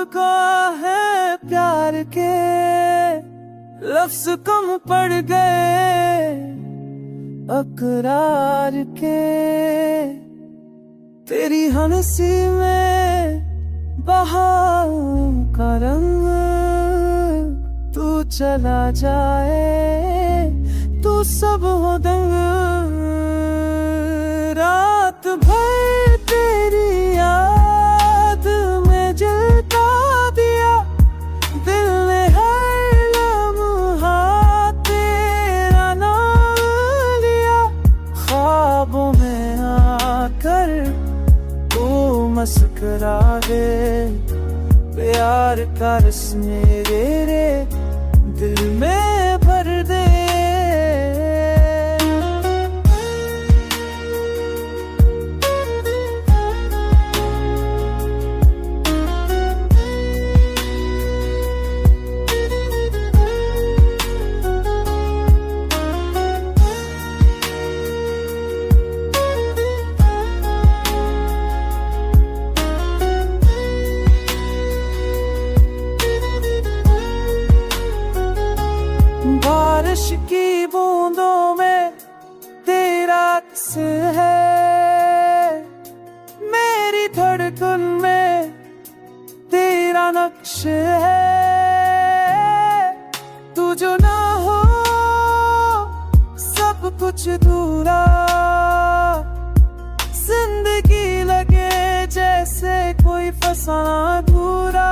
को है प्यार के लफ्ज कम पड़ गए अकरार के। तेरी हंसी में बहारों का रंग तू चला जाए तू सब हो दंग। रात भर तेरी याद में जलता दिया दिल ने हर लम्हा तेरा नाम लिया। ख्वाबों में आकर तू मुस्कुरा दे प्यार का रस मेरे दिल में भर दे। बारिश की बूंदों में तेरा अक्स है मेरी धड़कन में तेरा नक्श है। तू जो ना हो सब कुछ दूरा जिंदगी लगे जैसे कोई फसाना अधूरा।